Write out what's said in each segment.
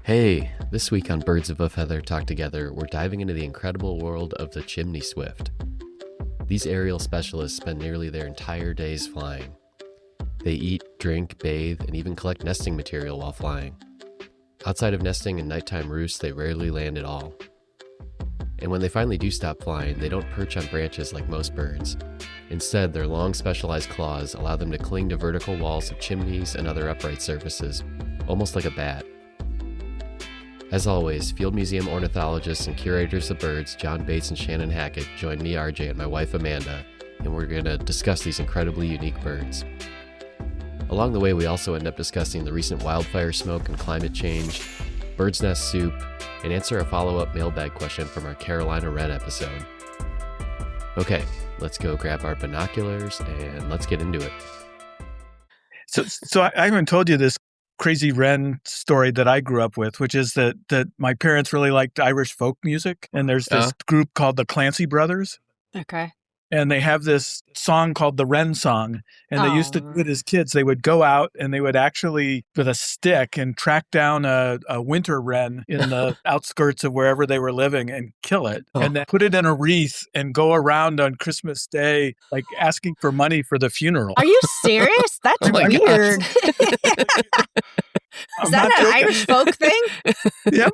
Hey, this week on Birds of a Feather Talk Together, we're diving into the incredible world of the Chimney Swift. These aerial specialists spend nearly their entire days flying. They eat, drink, bathe, and even collect nesting material while flying. Outside of nesting and nighttime roosts, they rarely land at all. And when they finally do stop flying, they don't perch on branches like most birds. Instead, their long specialized claws allow them to cling to vertical walls of chimneys and other upright surfaces, almost like a bat. As always, Field Museum ornithologists and curators of birds John Bates and Shannon Hackett join me, RJ, and my wife Amanda, and we're going to discuss these incredibly unique birds. Along the way, we also end up discussing the recent wildfire smoke and climate change, bird's nest soup, and answer a follow-up mailbag question from our Carolina Wren episode. Okay, let's go grab our binoculars and let's get into it. So I haven't told you this crazy wren story that I grew up with, which is that my parents really liked Irish folk music. And there's this group called the Clancy Brothers. Okay. And they have this song called the Wren Song. And they used to do it as kids. They would go out and they would actually, with a stick, and track down a winter wren in the outskirts of wherever they were living and kill it. And then put it in a wreath and go around on Christmas Day, like asking for money for the funeral. Are you serious? That's weird. Is that an Irish folk thing? Yep.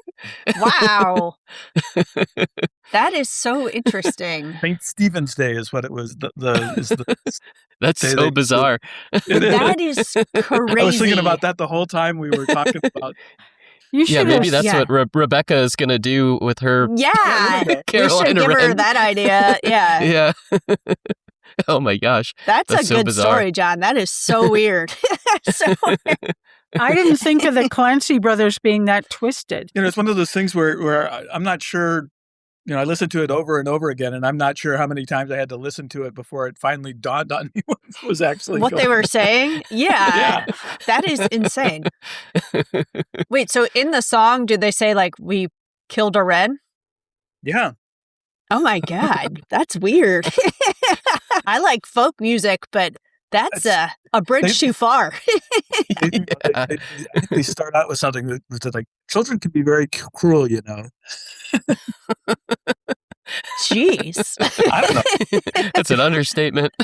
Wow. That is so interesting. St. Stephen's Day is what it was. That's so bizarre. That is crazy. I was thinking about that the whole time we were talking about. Maybe that's what Rebecca is going to do with her. Yeah. Carolina we should give her that idea. Yeah. Yeah. Oh my gosh. That's a so good bizarre. story, John. That is so weird. So weird. I didn't think of the Clancy brothers being that twisted. It's one of those things where I'm not sure, I listened to it over and over again, and I'm not sure how many times I had to listen to it before it finally dawned on me what was actually what they were saying. Yeah. That is insane. Wait, so in the song, did they say, like, we killed a wren? Yeah. Oh my God. That's weird. I like folk music, but that's a bridge too far. I think they start out with something that's like, children can be very cruel, Jeez. I don't know. That's an understatement.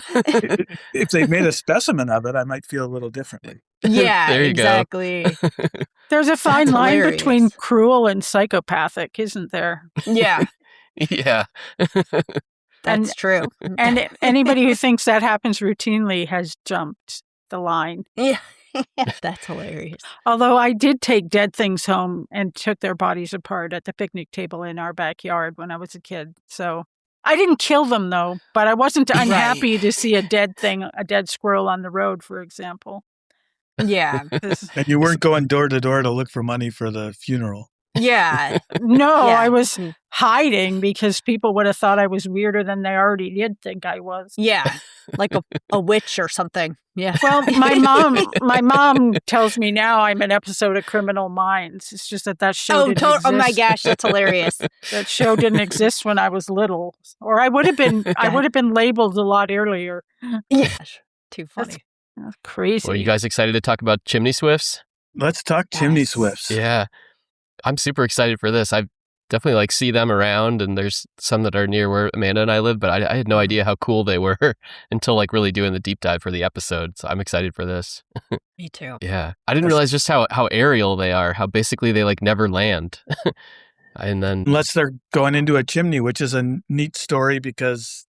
If they made a specimen of it, I might feel a little differently. Yeah, there you exactly. go. There's a fine line hilarious. between cruel and psychopathic, isn't there? Yeah. Yeah. That's true. And anybody who thinks that happens routinely has jumped the line. Yeah. That's hilarious. Although I did take dead things home and took their bodies apart at the picnic table in our backyard when I was a kid. So I didn't kill them, though, but I wasn't unhappy to see a dead squirrel on the road, for example. Yeah. And you weren't going door to door to look for money for the funeral. Yeah. No, Yeah. I was hiding because people would have thought I was weirder than they already did think I was. Yeah. Like a witch or something. Yeah. Well, my mom tells me now I'm an episode of Criminal Minds. It's just that show didn't exist. Oh my gosh, that's hilarious. That show didn't exist when I was little, or I would have been labeled a lot earlier. Yeah. Too funny. That's crazy. Well, are you guys excited to talk about Chimney Swifts? Let's talk Chimney Swifts. Yeah. I'm super excited for this. I definitely see them around, and there's some that are near where Amanda and I live, but I had no idea how cool they were until really doing the deep dive for the episode. So I'm excited for this. Me too. Yeah. I didn't realize just how aerial they are, how basically they never land. And then unless they're going into a chimney, which is a neat story because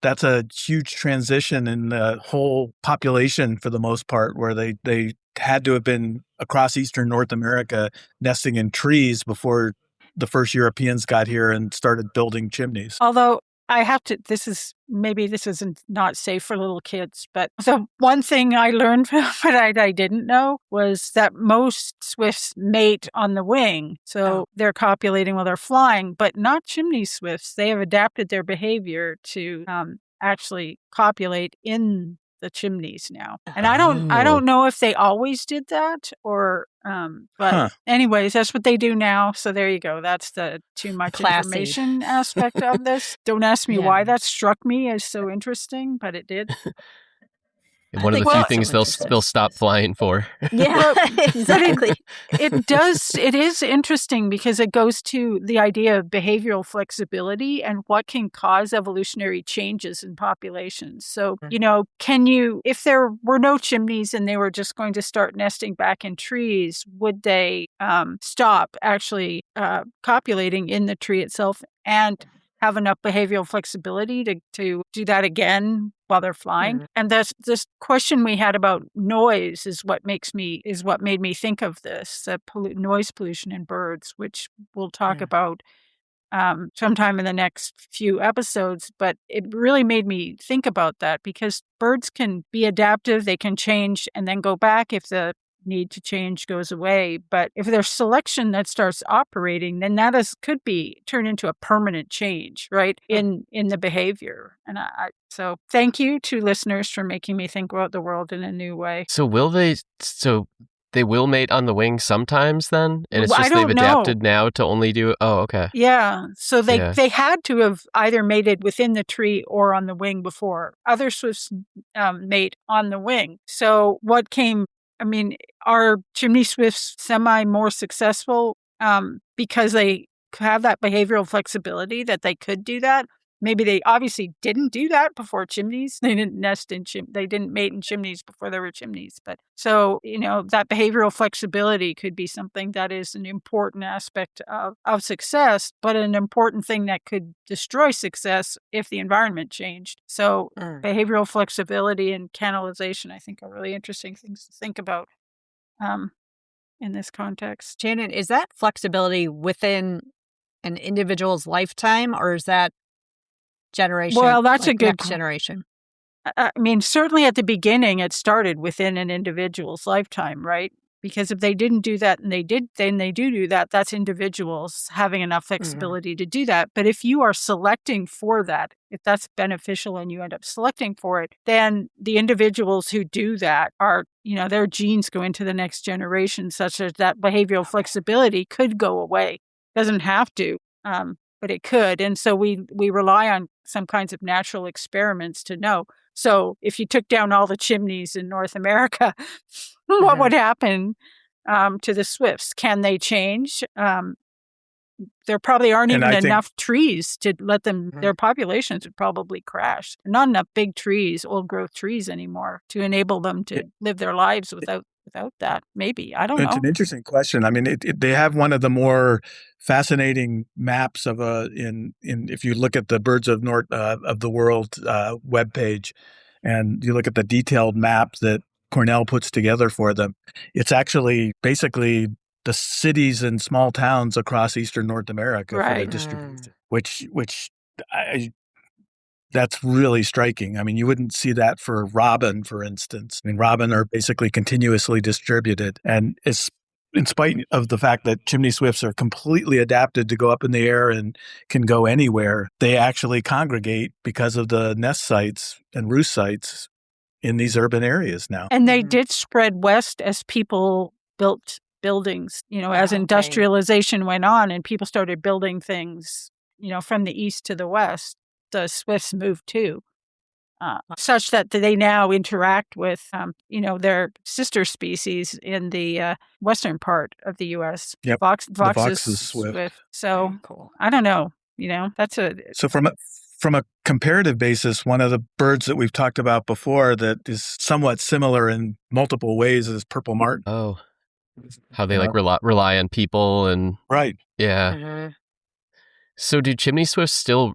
that's a huge transition in the whole population for the most part, where they had to have been across eastern North America nesting in trees before the first Europeans got here and started building chimneys. Although I have to, this isn't not safe for little kids, but the one thing I learned from it I didn't know was that most swifts mate on the wing. So they're copulating while they're flying, but not chimney swifts. They have adapted their behavior to actually copulate in the chimneys now. And I don't know if they always did that or but anyways, that's what they do now. So there you go. That's the too much Classy. information aspect of this. Don't ask me why that struck me as so interesting, but it did. One of the few things they'll stop flying for. Yeah, exactly. It is interesting because it goes to the idea of behavioral flexibility and what can cause evolutionary changes in populations. So, if there were no chimneys and they were just going to start nesting back in trees, would they stop actually copulating in the tree itself and have enough behavioral flexibility to do that again while they're flying? Mm-hmm. And this question we had about noise is what made me think of this, noise pollution in birds, which we'll talk about sometime in the next few episodes. But it really made me think about that because birds can be adaptive, they can change and then go back if the need to change goes away. But if there's selection that starts operating, then that could be turned into a permanent change, right, in the behavior. And so thank you to listeners for making me think about the world in a new way. So they will mate on the wing sometimes then? And it's just they've adapted now to only do it? Oh, okay. Yeah. So they had to have either mated within the tree or on the wing before. Other swifts mate on the wing. So are chimney swifts semi more successful because they have that behavioral flexibility that they could do that? Maybe they obviously didn't do that before chimneys. They didn't they didn't mate in chimneys before there were chimneys. But so, that behavioral flexibility could be something that is an important aspect of success, but an important thing that could destroy success if the environment changed. So behavioral flexibility and canalization, I think, are really interesting things to think about in this context. Shannon, is that flexibility within an individual's lifetime, or is that generation? Well, that's a good next generation. Certainly at the beginning, it started within an individual's lifetime, right? Because if they didn't do that and they do that, that's individuals having enough flexibility to do that. But if you are selecting for that, if that's beneficial and you end up selecting for it, then the individuals who do that are, their genes go into the next generation such that behavioral flexibility could go away. Doesn't have to, but it could. And so we rely on some kinds of natural experiments to know. So if you took down all the chimneys in North America, what would happen to the swifts? Can they change? There probably aren't even enough trees to let them, their populations would probably crash. Not enough big trees, old growth trees anymore to enable them to live their lives without that. Maybe. I don't know. It's an interesting question. They have one of the more fascinating maps of if you look at the Birds of the World webpage and you look at the detailed map that Cornell puts together for them, it's actually basically the cities and small towns across Eastern North America for the distribution, which that's really striking. You wouldn't see that for robin, for instance. Robin are basically continuously distributed. And it's in spite of the fact that chimney swifts are completely adapted to go up in the air and can go anywhere, they actually congregate because of the nest sites and roost sites in these urban areas now. And they did spread west as people built buildings, as industrialization went on and people started building things, from the east to the west. The swifts moved too, such that they now interact with, their sister species in the western part of the U.S. Yep. Fox is swift. So cool. I don't know. So from a comparative basis, one of the birds that we've talked about before that is somewhat similar in multiple ways is purple martin. Oh, how they rely on people and right. Yeah. Mm-hmm. So do chimney swifts still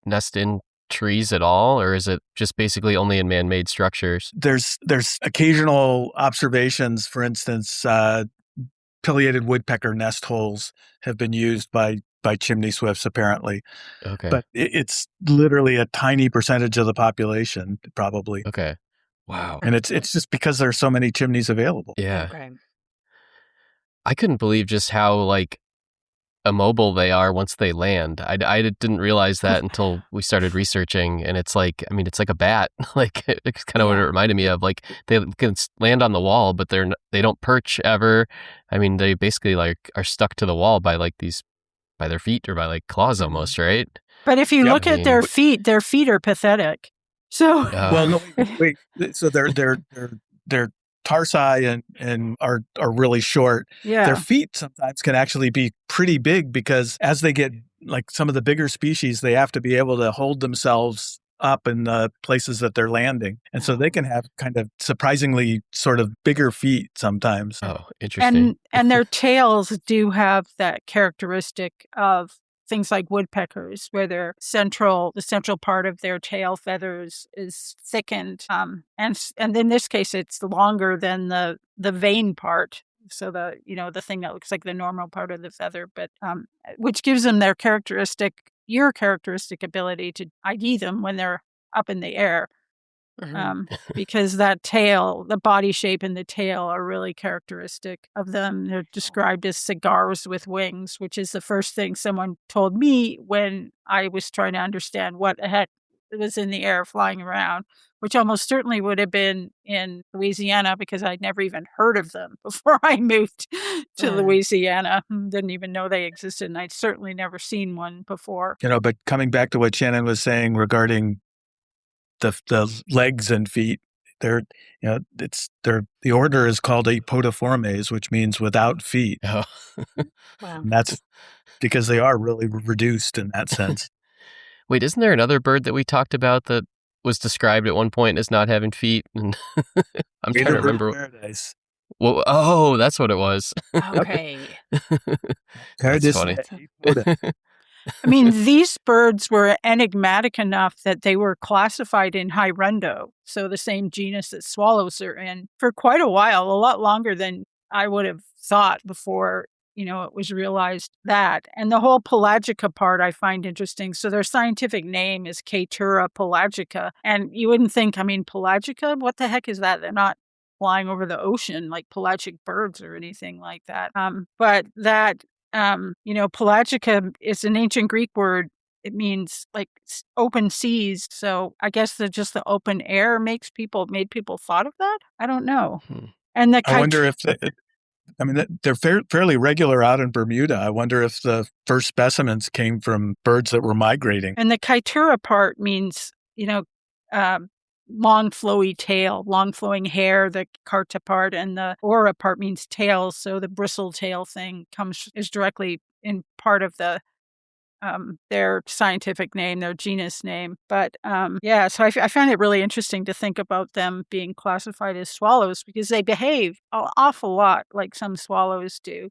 nest in trees at all, or is it just basically only in man-made structures? There's occasional observations. For instance, pileated woodpecker nest holes have been used by chimney swifts apparently. Okay. But it's literally a tiny percentage of the population, probably. Okay. Wow. And it's just because there's so many chimneys available. Yeah. Okay. I couldn't believe just how immobile they are once they land. I didn't realize that until we started researching, and it's it's like a bat. It's kind of what it reminded me of. They can land on the wall, but they don't perch ever. They basically are stuck to the wall by by their feet or by claws almost, right? But if you look at their feet are pathetic. So, Well, no, wait. So their tarsi and are really short. yeah. Their feet sometimes can actually be pretty big because as they get like some of the bigger species, they have to be able to hold themselves up in the places that they're landing. And so they can have kind of surprisingly sort of bigger feet sometimes. Oh, interesting. And their tails do have that characteristic of things like woodpeckers, where the central part of their tail feathers is thickened, and in this case, it's longer than the vein part. So the thing that looks like the normal part of the feather, but which gives them their characteristic ability to ID them when they're up in the air. Because that tail, the body shape and the tail are really characteristic of them. They're described as cigars with wings, which is the first thing someone told me when I was trying to understand what the heck was in the air flying around, which almost certainly would have been in Louisiana because I'd never even heard of them before I moved to Louisiana. Didn't even know they existed, and I'd certainly never seen one before. But coming back to what Shannon was saying regarding the legs and feet, the order is called Apotiformes, which means without feet. Oh. Wow. And that's because they are really reduced in that sense. Wait, isn't there another bird that we talked about that was described at one point as not having feet? And I'm trying to remember. Paradise. Well, oh, that's what it was. Okay. That's funny. I mean, these birds were enigmatic enough that they were classified in Hirundo, so the same genus that swallows are in, for quite a while, a lot longer than I would have thought before, it was realized that. And the whole pelagica part I find interesting. So their scientific name is Curators pelagica. And you wouldn't think, pelagica? What the heck is that? They're not flying over the ocean like pelagic birds or anything like that. But that pelagica is an ancient Greek word. It means like open seas. So I guess just the open air made people thought of that. I don't know. And I wonder if they're fairly regular out in Bermuda. I wonder if the first specimens came from birds that were migrating. And the Curators part means, long flowy tail, long flowing hair, the carta part, and the aura part means tails. So the bristle tail thing is directly in part of the their scientific name, their genus name. But so I find it really interesting to think about them being classified as swallows because they behave an awful lot like some swallows do.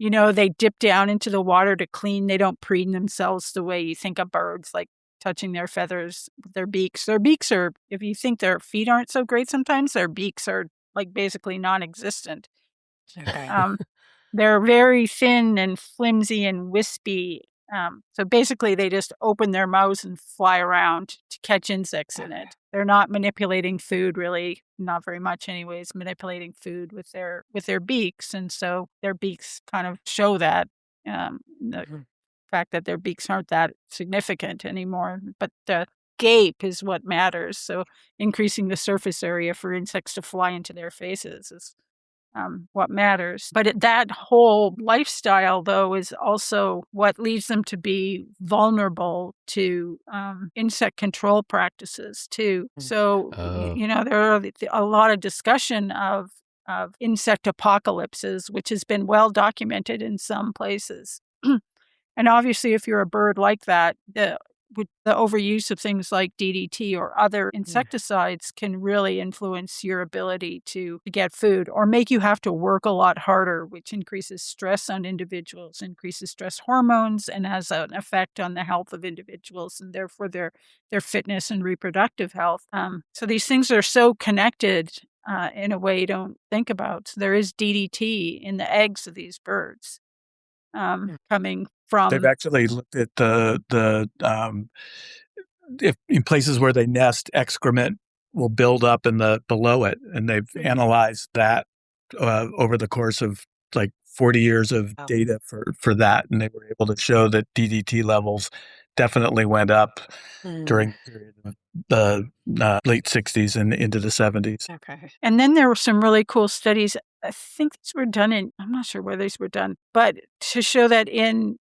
They dip down into the water to clean. They don't preen themselves the way you think of birds, like touching their feathers with their beaks. Their beaks are, if you think their feet aren't so great sometimes, their beaks are like basically non-existent. Okay. They're very thin and flimsy and wispy. So basically they just open their mouths and fly around to catch insects in it. They're not manipulating food really, not very much anyways, manipulating food with their beaks. And so their beaks kind of show that. The fact that their beaks aren't that significant anymore, but the gape is what matters. So increasing the surface area for insects to fly into their faces is what matters. But that whole lifestyle, though, is also what leads them to be vulnerable to insect control practices, too. So, there are a lot of discussion of insect apocalypses, which has been well documented in some places. And obviously, if you're a bird like that, the overuse of things like DDT or other insecticides can really influence your ability to get food or make you have to work a lot harder, which increases stress on individuals, increases stress hormones, and has an effect on the health of individuals and therefore their fitness and reproductive health. So these things are so connected in a way you don't think about. So there is DDT in the eggs of these birds. Coming from. They've actually looked at if in places where they nest, excrement will build up below it, and they've analyzed that over the course of like 40 years of data for that, and they were able to show that DDT levels definitely went up during the period of the late 60s and into the 70s. Okay. And then there were some really cool studies. I think these were done I'm not sure where these were done, but to show that in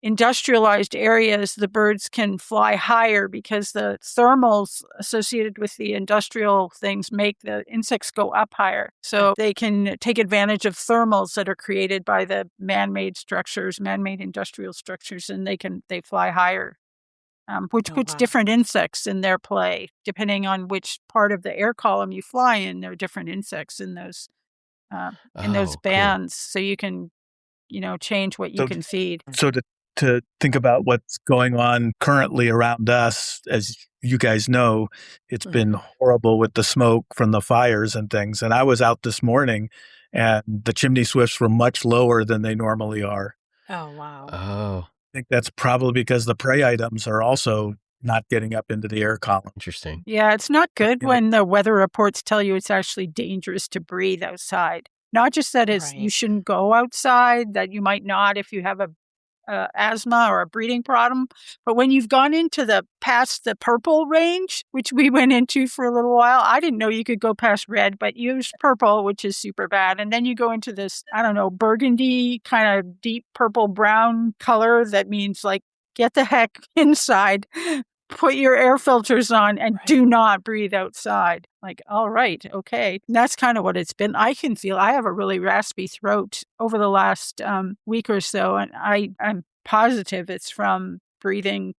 industrialized areas, the birds can fly higher because the thermals associated with the industrial things make the insects go up higher. So they can take advantage of thermals that are created by the man-made structures, man-made industrial structures, and they fly higher. Which puts different insects in their play. Depending on which part of the air column you fly in, there are different insects in those bands. So you can, change what you can feed. So to think about what's going on currently around us, as you guys know, it's been horrible with the smoke from the fires and things. And I was out this morning, and the chimney swifts were much lower than they normally are. Oh, wow. Oh. I think that's probably because the prey items are also not getting up into the air column. Interesting. Yeah, it's not good when the weather reports tell you it's actually dangerous to breathe outside. Not just that you shouldn't go outside, that you might not if you have a asthma or a breathing problem, but when you've gone past the purple range, which we went into for a little while, I didn't know you could go past red, but use purple, which is super bad, and then you go into this, I don't know, burgundy kind of deep purple brown color that means like get the heck inside. Put your air filters on and do not breathe outside. Like, all right, okay. And that's kind of what it's been. I can feel I have a really raspy throat over the last week or so, and I'm positive it's from breathing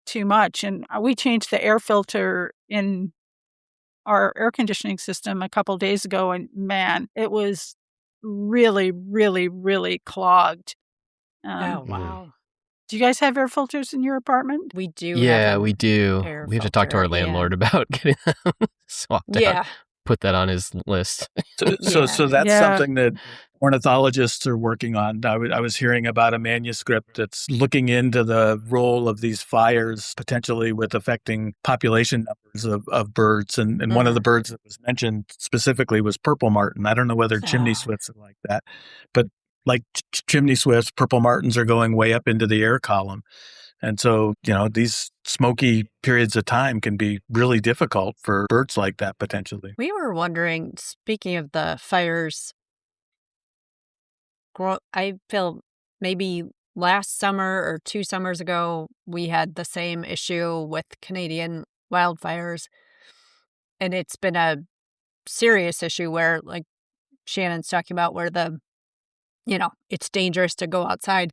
too much. And we changed the air filter in our air conditioning system a couple days ago, and man, it was really, really, really clogged. Oh, wow. Do you guys have air filters in your apartment? We do. Yeah, we do. We have to talk to our landlord about getting them swapped out. Put that on his list. So that's something that ornithologists are working on. I was hearing about a manuscript that's looking into the role of these fires potentially with affecting population numbers of birds. And one of the birds that was mentioned specifically was purple martin. I don't know whether chimney swifts are like that, but like chimney swifts, purple martins are going way up into the air column. And so, these smoky periods of time can be really difficult for birds like that, potentially. We were wondering, speaking of the fires, I feel maybe last summer or 2 summers ago, we had the same issue with Canadian wildfires. And it's been a serious issue where, like Shannon's talking about, where it's dangerous to go outside.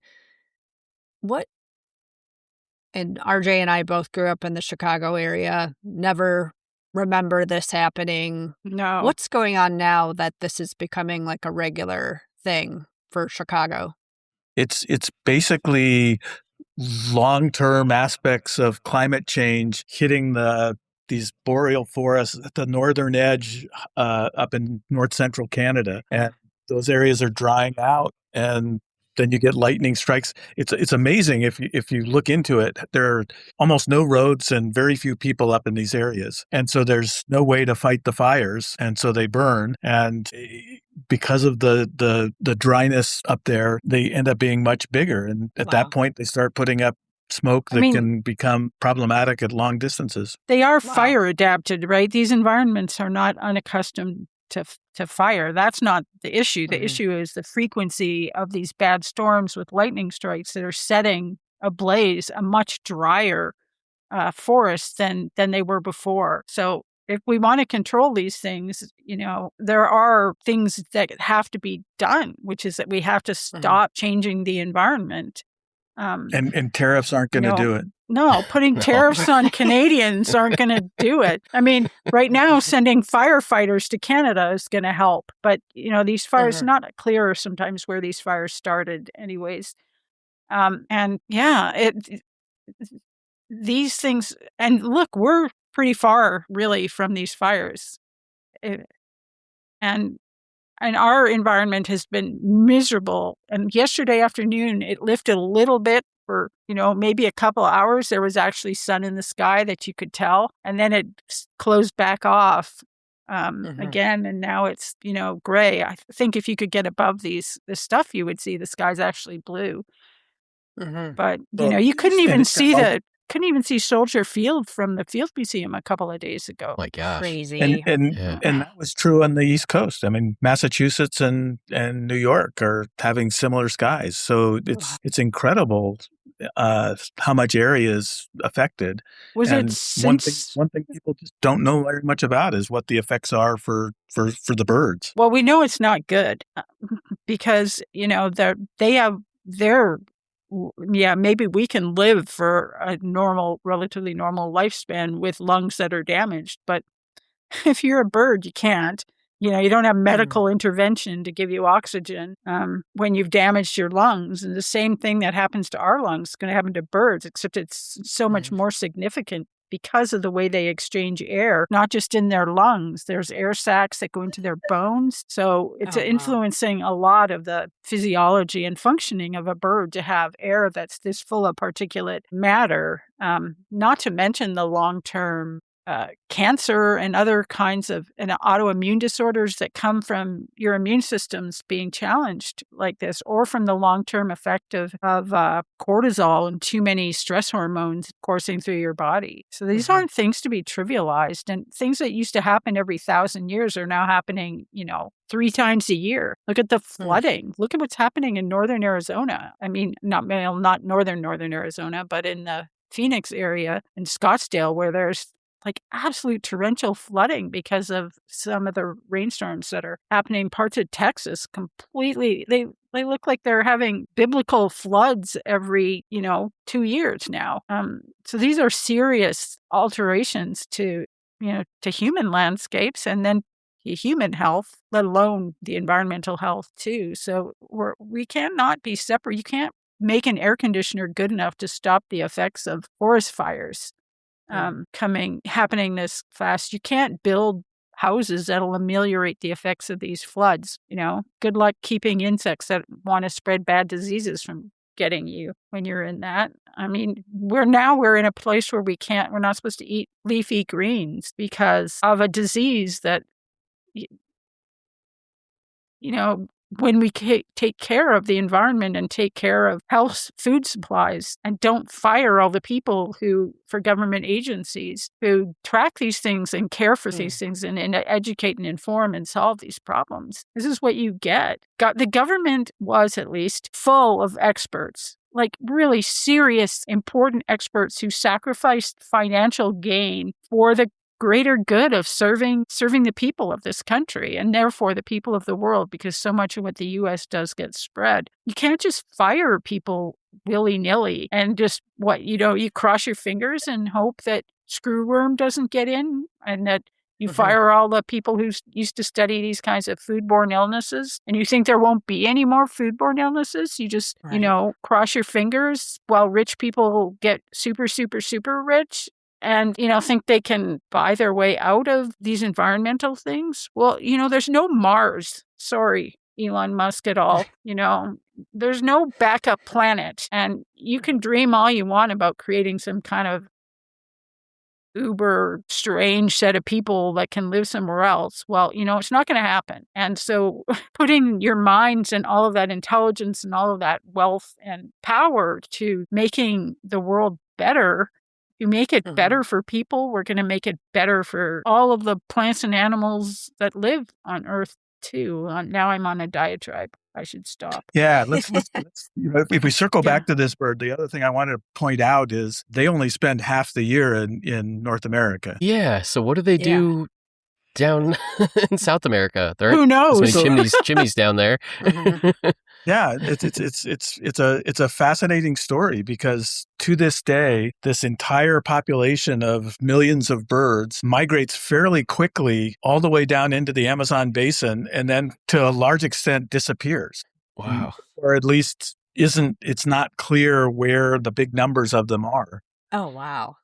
And RJ and I both grew up in the Chicago area, never remember this happening. No. What's going on now that this is becoming like a regular thing for Chicago? It's basically long-term aspects of climate change hitting these boreal forests at the northern edge up in north central Canada. And those areas are drying out, and then you get lightning strikes. It's amazing if you look into it. There are almost no roads and very few people up in these areas, and so there's no way to fight the fires, and so they burn. And because of the dryness up there, they end up being much bigger. And at that point, they start putting up smoke that can become problematic at long distances. They are fire adapted, right? These environments are not unaccustomed to fire. That's not the issue. The issue is the frequency of these bad storms with lightning strikes that are setting ablaze a much drier forest than they were before. So if we want to control these things, there are things that have to be done, which is that we have to stop changing the environment. And tariffs aren't going to do it. No, putting tariffs on Canadians aren't going to do it. I mean, right now, sending firefighters to Canada is going to help. But, these fires, not clear sometimes where these fires started anyways. These things, and look, we're pretty far really from these fires. And our environment has been miserable. And yesterday afternoon, it lifted a little bit for, maybe a couple of hours. There was actually sun in the sky that you could tell. And then it closed back off again. And now it's, gray. I think if you could get above this stuff, you would see the sky's actually blue. But, you couldn't even see couldn't even see Soldier Field from the Field Museum a couple of days ago. My gosh. Crazy. And Yeah. that was true on the East Coast. I mean, Massachusetts and New York are having similar skies. So it's incredible how much area is affected. Was and it since... one thing people just don't know very much about is what the effects are for the birds. Well, we know it's not good because, you know, they have their... Yeah, maybe we can live for a relatively normal lifespan with lungs that are damaged. But if you're a bird, you can't. You know, you don't have medical intervention to give you oxygen when you've damaged your lungs. And the same thing that happens to our lungs is going to happen to birds, except it's so much more significant because of the way they exchange air, not just in their lungs. There's air sacs that go into their bones. So it's influencing a lot of the physiology and functioning of a bird to have air that's this full of particulate matter, not to mention the long-term cancer and other kinds of autoimmune disorders that come from your immune systems being challenged like this, or from the long-term effect of cortisol and too many stress hormones coursing through your body. So these aren't things to be trivialized, and things that used to happen every 1,000 years are now happening, 3 times a year. Look at the flooding. Look at what's happening in northern Arizona. I mean, not northern Arizona, but in the Phoenix area in Scottsdale, where there's like absolute torrential flooding because of some of the rainstorms that are happening. Parts of Texas completely, they look like they're having biblical floods every, 2 years now. So these are serious alterations to human landscapes and then human health, let alone the environmental health too. So we cannot be separate. You can't make an air conditioner good enough to stop the effects of forest fires happening this fast. You can't build houses that'll ameliorate the effects of these floods. Good luck keeping insects that want to spread bad diseases from getting you when you're in that. I mean, we're in a place where we're not supposed to eat leafy greens because of a disease that, when we take care of the environment and take care of health food supplies and don't fire all the people for government agencies who track these things and care for these things and educate and inform and solve these problems. This is what you get. The government was at least full of experts, like really serious, important experts who sacrificed financial gain for the greater good of serving the people of this country and therefore the people of the world, because so much of what the U.S. does gets spread. You can't just fire people willy-nilly and just you cross your fingers and hope that screwworm doesn't get in and that you fire all the people who used to study these kinds of foodborne illnesses and you think there won't be any more foodborne illnesses. You just, cross your fingers while rich people get super, super, super rich and, think they can buy their way out of these environmental things. Well, there's no Mars. Sorry, Elon Musk at all. There's no backup planet. And you can dream all you want about creating some kind of uber strange set of people that can live somewhere else. Well, it's not going to happen. And so putting your minds and all of that intelligence and all of that wealth and power to making the world better, you make it better for people, we're going to make it better for all of the plants and animals that live on Earth too. Now I'm on a diatribe. I should stop. Yeah, let's if we circle back to this bird, the other thing I wanted to point out is they only spend half the year in North America. Yeah, so what do they do down in South America? There Who knows? There's many chimneys down there. Yeah, it's a fascinating story because to this day, this entire population of millions of birds migrates fairly quickly all the way down into the Amazon basin and then to a large extent disappears. Wow. Or at least it's not clear where the big numbers of them are. Oh, wow.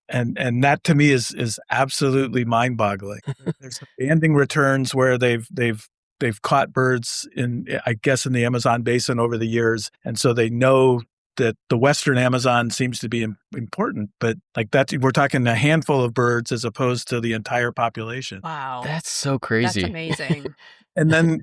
And that to me is absolutely mind-boggling. There's banding returns where they've caught birds in the Amazon basin over the years, and so they know that the Western Amazon seems to be important, but like we're talking a handful of birds as opposed to the entire population. Wow. That's so crazy. That's amazing. And then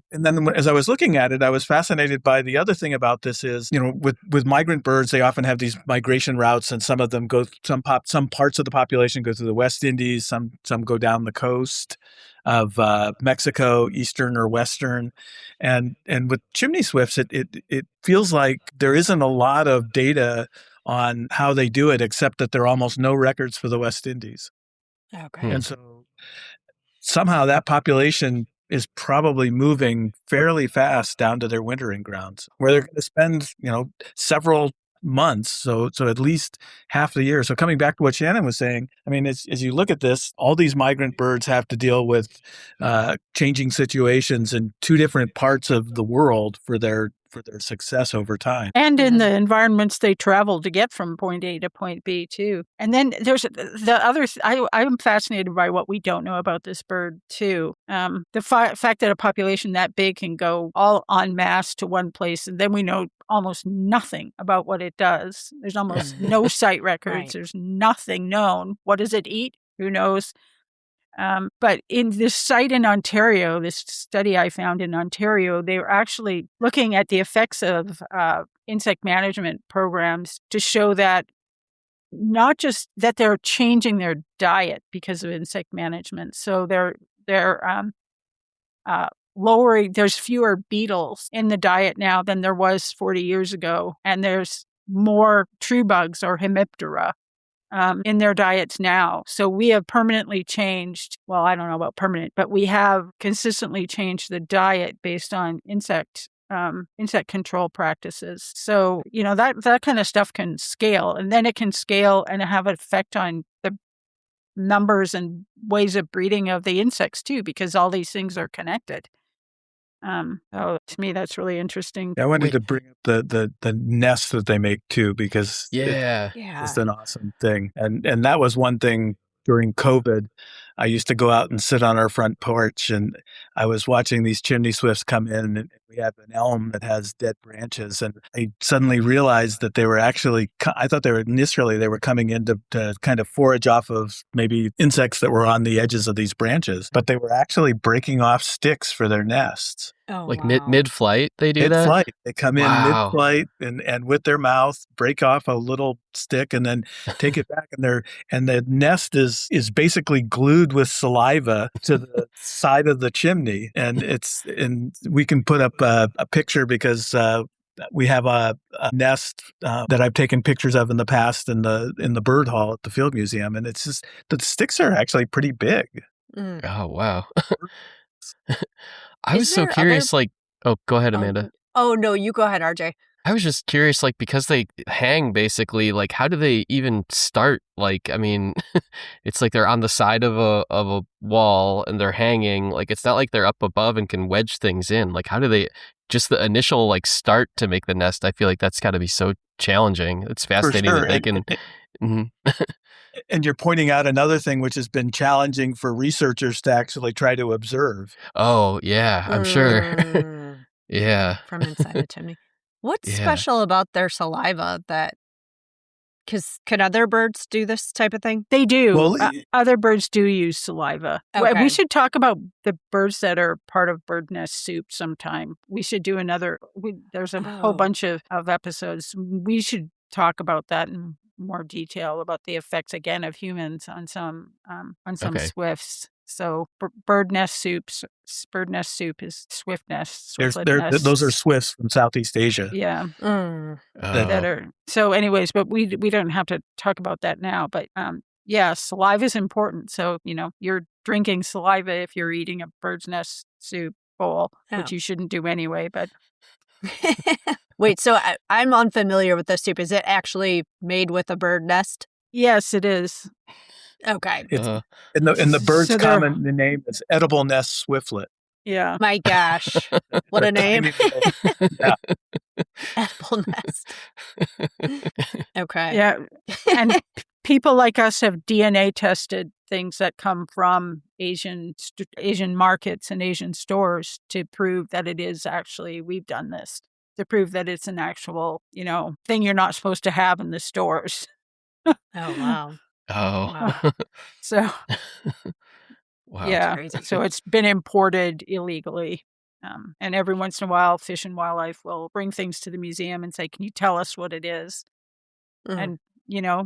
as I was looking at it, I was fascinated by the other thing about this is, with migrant birds, they often have these migration routes, and some of them some parts of the population go through the West Indies, some go down the coast of Mexico, eastern or western, and with chimney swifts, it feels like there isn't a lot of data on how they do it, except that there are almost no records for the West Indies. Okay. And so somehow that population is probably moving fairly fast down to their wintering grounds, where they're going to spend, several months, so at least half the year. So coming back to what Shannon was saying, I mean, as you look at this, all these migrant birds have to deal with changing situations in two different parts of the world for their success over time. And in the environments they travel to get from point A to point B, too. And then there's the other, I'm fascinated by what we don't know about this bird, too. The fact that a population that big can go all en masse to one place, and then we know almost nothing about what it does. There's almost no site records. Right. There's nothing known. What does it eat? Who knows? But in this site in Ontario, this study I found in Ontario, they were actually looking at the effects of insect management programs to show that not just that they're changing their diet because of insect management. So they're lowering, there's fewer beetles in the diet now than there was 40 years ago. And there's more true bugs or hemiptera in their diets now. So we have permanently changed, well, I don't know about permanent, but we have consistently changed the diet based on insect control practices. So, that kind of stuff can scale, and then it can scale and have an effect on the numbers and ways of breeding of the insects too, because all these things are connected. To me, that's really interesting. I wanted to bring up the nest that they make too, because it's an awesome thing. And that was one thing during COVID. I used to go out and sit on our front porch, and I was watching these chimney swifts come in, and we have an elm that has dead branches. And I suddenly realized that they were actually, I thought they were coming in to kind of forage off of maybe insects that were on the edges of these branches, but they were actually breaking off sticks for their nests. Oh, like wow. mid-flight they do that? Mid-flight. They come in Wow. mid-flight and with their mouth break off a little stick and then take it back, and the nest is basically glued with saliva to the side of the chimney. And we can put up a picture because we have a nest that I've taken pictures of in the past in the bird hall at the Field Museum, and it's just the sticks are actually pretty big. Oh, wow. I was so curious, oh, go ahead, Amanda. Oh, no, you go ahead, RJ. I was just curious, because they hang basically, how do they even start? I mean, it's like they're on the side of a wall and they're hanging. It's not like they're up above and can wedge things in. How do they, just the initial start to make the nest? I feel like that's got to be so challenging. It's fascinating that they can. And you're pointing out another thing which has been challenging for researchers to actually try to observe. Oh, yeah, I'm sure. Yeah. From inside the chimney. What's special about their saliva because can other birds do this type of thing? They do. Well, other birds do use saliva. Okay. We should talk about the birds that are part of bird nest soup sometime. We should do there's a whole bunch of episodes. We should talk about that in more detail about the effects again of humans on some swifts. So bird nest soup is swift nest. Those are swifts from Southeast Asia. Yeah. That are so. Anyways, but we don't have to talk about that now. But saliva is important. So you're drinking saliva if you're eating a bird's nest soup bowl, which you shouldn't do anyway. But wait, so I'm unfamiliar with this soup. Is it actually made with a bird nest? Yes, it is. Okay. And the bird's common name is edible nest swiftlet. Yeah. My gosh. What a name. Edible nest. Okay. Yeah. And people like us have DNA tested things that come from Asian markets and Asian stores to prove that it is actually, we've done this, to prove that it's an actual, thing you're not supposed to have in the stores. Oh, wow. Oh. Wow. So, Wow. yeah. Crazy. So it's been imported illegally. And every once in a while, Fish and Wildlife will bring things to the museum and say, can you tell us what it is? Mhm. And,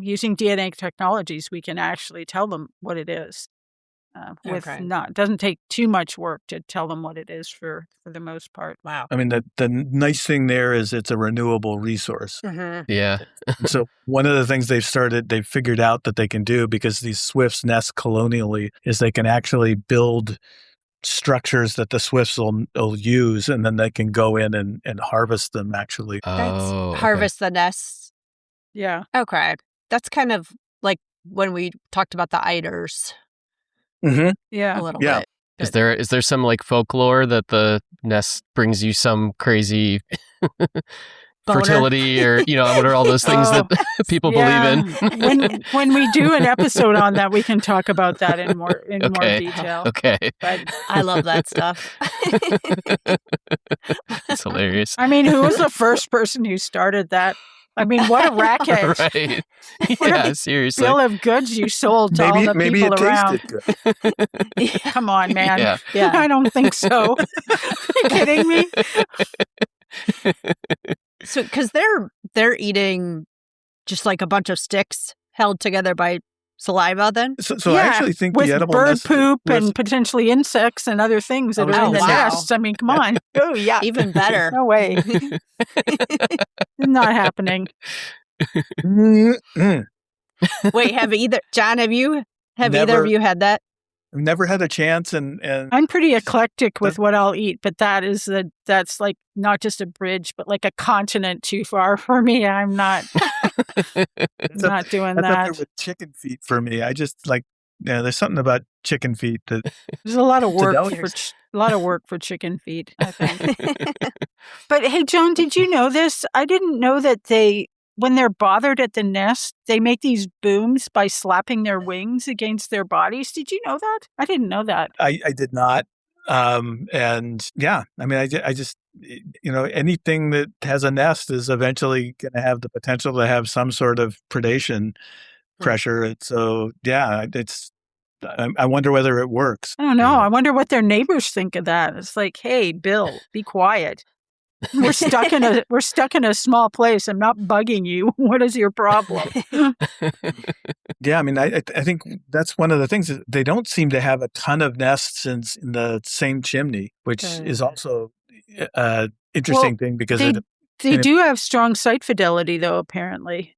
using DNA technologies, we can actually tell them what it is. Okay. It doesn't take too much work to tell them what it is for the most part. Wow. I mean, the nice thing there is it's a renewable resource. Mm-hmm. Yeah. And so one of the things they've figured out that they can do, because these swifts nest colonially, is they can actually build structures that the swifts will use, and then they can go in and harvest them, actually. That's Oh. Okay. harvest the nests. Yeah. Okay. That's kind of like when we talked about the eiders Mm-hmm. a Yeah. little Yeah. bit. Is there some like folklore that the nest brings you some crazy Boner. fertility, or what are all those things Oh, that people yeah. believe in? When we do an episode on that, we can talk about that in more Okay. detail. Okay. But I love that stuff. It's hilarious. I mean, who was the first person who started that? I mean, what a racket! Right. What Yeah, a seriously. bill of goods you sold to all the Maybe people it around. tasted good. Come on, man. Yeah. Yeah. I don't think so. Are you kidding me? So, because they're eating just like a bunch of sticks held together by saliva, then. So I actually think with the edible bird nest poop was- and potentially insects and other things that I was are in gonna the say- nests. I mean, come on. Oh, yeah. Even better. No way. Not happening. Mm-mm. Wait, have either either Never. of you had that? I've never had a chance, and I'm pretty eclectic with what I'll eat, but that's like not just a bridge, but like a continent too far for me. I'm not not doing that's up there that. with chicken feet for me. I just like, there's something about chicken feet that There's a lot of It's a work delicacy. for chicken feet, I think. But hey, Joan, did you know this? I didn't know that when they're bothered at the nest, they make these booms by slapping their wings against their bodies. Did you know that? I didn't know that. I did not. And yeah, I mean, I just, anything that has a nest is eventually going to have the potential to have some sort of predation pressure. And so, yeah, I wonder whether it works. I don't know. I wonder what their neighbors think of that. It's like, hey, Bill, be quiet. We're stuck in a small place. I'm not bugging you. What is your problem? Yeah, I mean, I think that's one of the things. Is they don't seem to have a ton of nests in the same chimney, which is also interesting thing, because they do have strong site fidelity, though, apparently.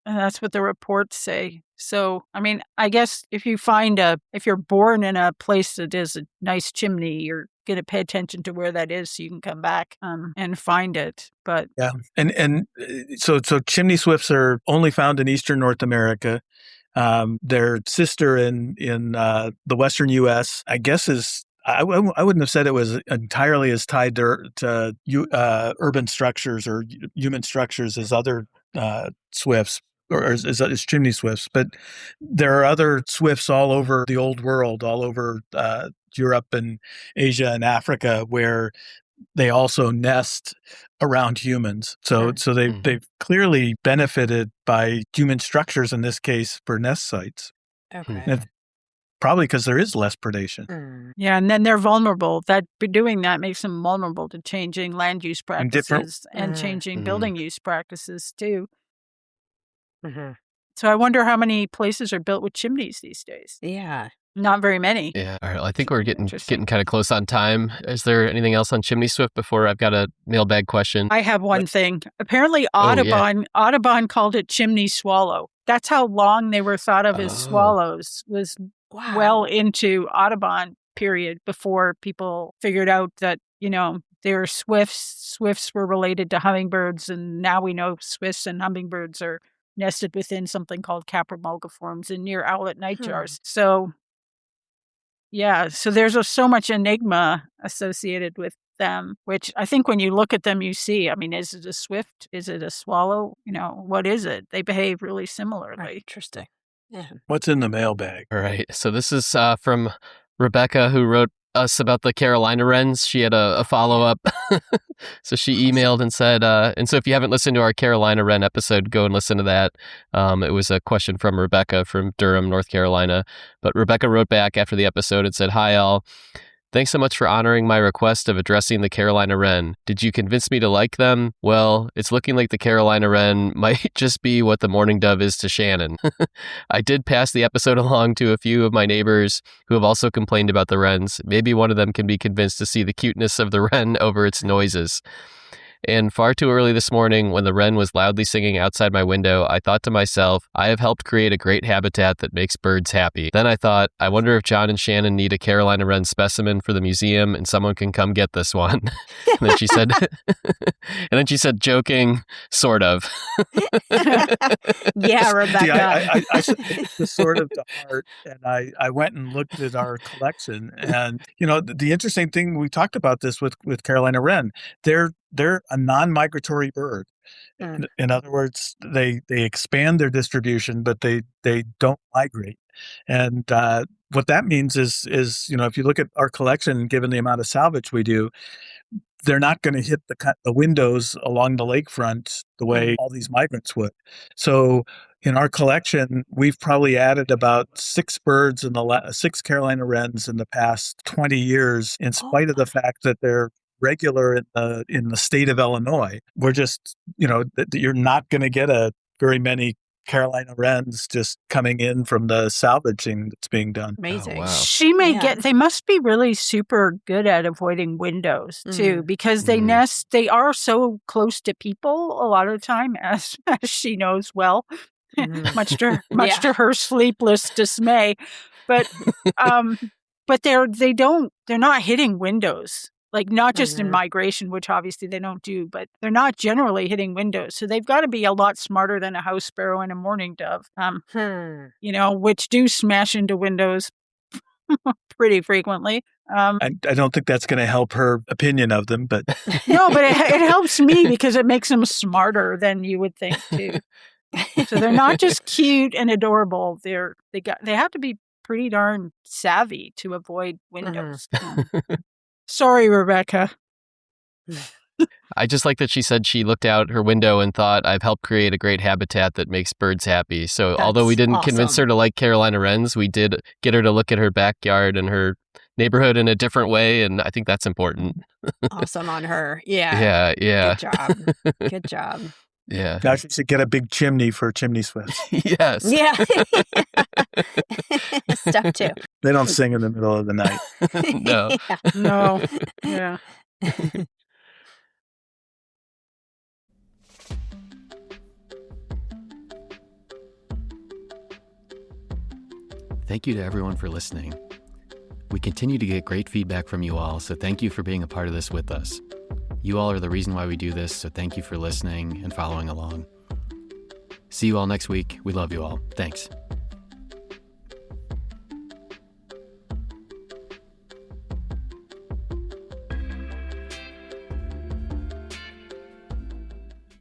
And that's what the reports say. So, I mean, I guess if you're born in a place that is a nice chimney, you're going to pay attention to where that is so you can come back and find it. But yeah, and so chimney swifts are only found in eastern North America. Their sister in the western U.S., I guess, is I wouldn't have said it was entirely as tied to urban structures or human structures as other swifts, or as chimney swifts, but there are other swifts all over the old world, all over Europe and Asia and Africa, where they also nest around humans. So they've clearly benefited by human structures, in this case for nest sites. Okay. And probably because there is less predation. yeah, and then they're vulnerable. Doing that makes them vulnerable to changing land use And different- practices and changing building use practices too. Mm-hmm. So I wonder how many places are built with chimneys these days. Yeah. Not very many. Yeah. All right. Well, I think we're getting Interesting. kind of close on time. Is there anything else on Chimney Swift before I've got a mailbag question? I have one thing. Apparently, Oh, yeah. Audubon called it chimney swallow. That's how long they were thought of as swallows. Was Wow. well into Audubon period before people figured out that they were swifts. Swifts were related to hummingbirds, and now we know swifts and hummingbirds are nested within something called caprimulgiforms and near owlet nightjars. So. Yeah, so there's so much enigma associated with them, which I think when you look at them, you see, I mean, is it a swift? Is it a swallow? What is it? They behave really similarly. Interesting. Yeah. What's in the mailbag? All right. So this is from Rebecca, who wrote us about the Carolina wrens. She had a follow-up. So she emailed and said, and so if you haven't listened to our Carolina wren episode, go and listen to that. It was a question from Rebecca from Durham, North Carolina. But Rebecca wrote back after the episode and said, "Hi, all. Thanks so much for honoring my request of addressing the Carolina wren. Did you convince me to like them? Well, it's looking like the Carolina wren might just be what the mourning dove is to Shannon. I did pass the episode along to a few of my neighbors who have also complained about the wrens. Maybe one of them can be convinced to see the cuteness of the wren over its noises. And far too early this morning, when the wren was loudly singing outside my window, I thought to myself, I have helped create a great habitat that makes birds happy. Then I thought, I wonder if John and Shannon need a Carolina wren specimen for the museum and someone can come get this one." And then she said, joking, sort of. Yeah, Rebecca. See, I took the sort of to heart, and I went and looked at our collection. And, the interesting thing, we talked about this with Carolina wren, they're a non-migratory bird. In other words, they expand their distribution, but they don't migrate. And what that means is if you look at our collection, given the amount of salvage we do, they're not going to hit the windows along the lakefront the way all these migrants would. So in our collection, we've probably added about 6 birds six Carolina wrens in the past 20 years, in spite of the fact that they're regular in the state of Illinois. We're just, you're not going to get very many Carolina wrens just coming in from the salvaging that's being done. Amazing. Oh, wow. She may they must be really super good at avoiding windows too, because they nest, they are so close to people a lot of the time, as she knows well, much to her sleepless dismay. But they're not hitting windows. Like, not just in migration, which obviously they don't do, but they're not generally hitting windows. So they've got to be a lot smarter than a house sparrow and a mourning dove, which do smash into windows pretty frequently. I don't think that's going to help her opinion of them, but no, but it helps me because it makes them smarter than you would think too. So they're not just cute and adorable. They have to be pretty darn savvy to avoid windows. Sorry, Rebecca. I just like that she said she looked out her window and thought, I've helped create a great habitat that makes birds happy. So although we didn't convince her to like Carolina wrens, we did get her to look at her backyard and her neighborhood in a different way. And I think that's important. Awesome on her. Yeah. Yeah. Good job. Yeah. Now she should get a big chimney for Chimney Swifts. Yes. Yeah. Stuff too. They don't sing in the middle of the night. No. Yeah. No. Yeah. Thank you to everyone for listening. We continue to get great feedback from you all, so thank you for being a part of this with us. You all are the reason why we do this, so thank you for listening and following along. See you all next week. We love you all. Thanks.